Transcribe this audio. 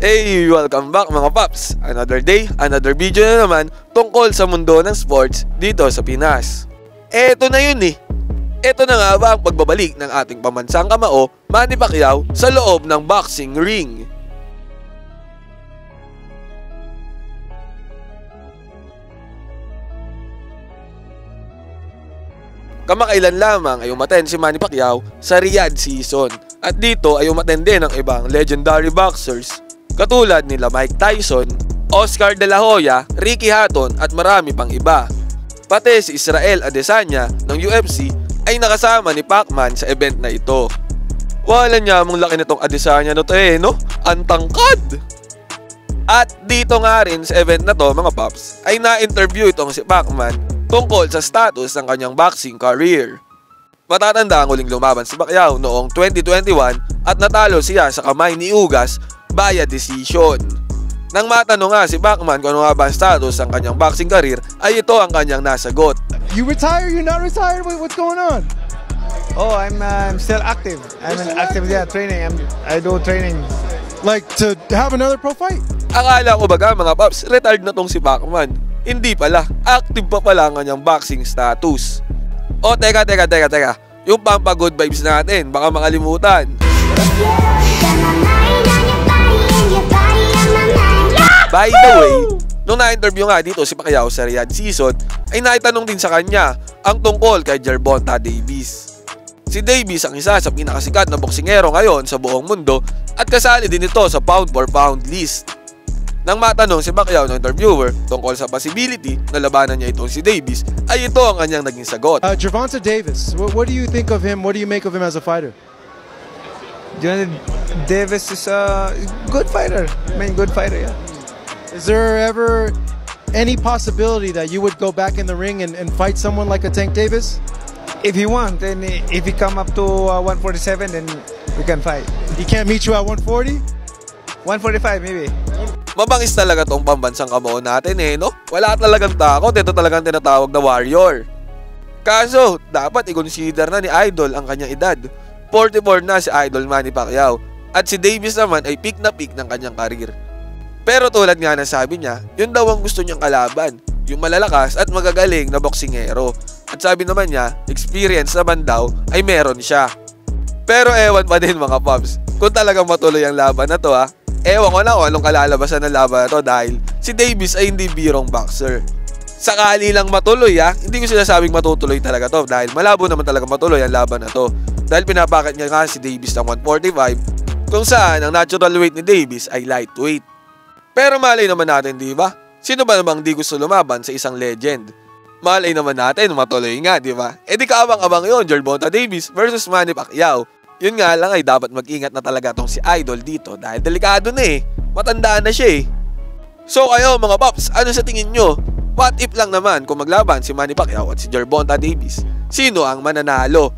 Hey! Welcome back mga paps! Another day, another video na naman tungkol sa mundo ng sports dito sa Pinas. Eto na yun eh! Eto na nga ba ang pagbabalik ng ating pamansang kamao, Manny Pacquiao, sa loob ng boxing ring? Kamakailan lamang ay umattend si Manny Pacquiao sa Riyadh season at dito ay umattend din ng ibang legendary boxers katulad nila Mike Tyson, Oscar De La Hoya, Ricky Hatton at marami pang iba. Pati si Israel Adesanya ng UFC ay nakasama ni Pacman sa event na ito. Wala niya mong laki nitong Adesanya no no? Antangkad! At dito nga rin sa event na to mga paps ay na-interview itong si Pacman tungkol sa status ng kanyang boxing career. Matatanda ang huling lumaban si Pacquiao noong 2021 at natalo siya sa kamay ni Ugas via decision. Nang matanong nga si Pacman kung ano nga ba ang status ng kanyang boxing career ay ito ang kanyang nasagot. You retire? You're not retired? What's going on? Oh, I'm still active. I'm active, yeah, training. I do training. Like to have another pro fight? Akala ko baga mga paps, retired na tong si Pacman. Hindi pala, active pa pala ang kanyang boxing status. O teka. Yung pampa good vibes natin, baka makalimutan. By the way, nung na-interview nga dito si Pacquiao sa Riyadh season, ay naitanong din sa kanya ang tungkol kay Gervonta Davis. Si Davis ang isa sa pinakasikat na boksingero ngayon sa buong mundo at kasali din ito sa pound for pound list. Nang matanong si Pacquiao ng interviewer tungkol sa possibility na labanan niya itong si Davis, ay ito ang kanyang naging sagot. Gervonta Davis, what do you think of him? What do you make of him as a fighter? Gervonta Davis is a good fighter. I mean, good fighter, yeah. Is there ever any possibility that you would go back in the ring and fight someone like a Tank Davis? If he want, and if he come up to 147, then we can fight. He can't meet you at 140? 145 maybe. Mabangis talaga tong pambansang kamao natin no? Wala talagang takot, ito talagang tinatawag na warrior. Kaso, dapat i-consider na ni Idol ang kanyang edad. 44 na si Idol Manny Pacquiao at si Davis naman ay peak na peak ng kanyang karir. Pero tulad nga na sabi niya, yun daw ang gusto niyang kalaban, yung malalakas at magagaling na boksingero. At sabi naman niya, experience naman daw ay meron siya. Pero ewan pa din mga paps, kung talagang matuloy ang laban na to ewan ko na kung anong kalalabasan ng laban na to dahil si Davis ay hindi birong boxer. Sakali lang matuloy hindi ko sinasabing matutuloy talaga to dahil malabo naman talaga matuloy ang laban na to. Dahil pinapakat niya nga si Davis ng 145 kung saan ang natural weight ni Davis ay lightweight. Pero malay naman natin, di ba? Sino ba namang di gusto lumaban sa isang legend? Malay naman natin, matuloy nga, di ba? E di kaabang-abang yun, Gervonta Davis versus Manny Pacquiao. Yun nga lang ay dapat mag-ingat na talaga tong si Idol dito dahil delikado na matandaan na siya So kayo mga paps, ano sa tingin nyo? What if lang naman kung maglaban si Manny Pacquiao at si Gervonta Davis? Sino ang mananalo?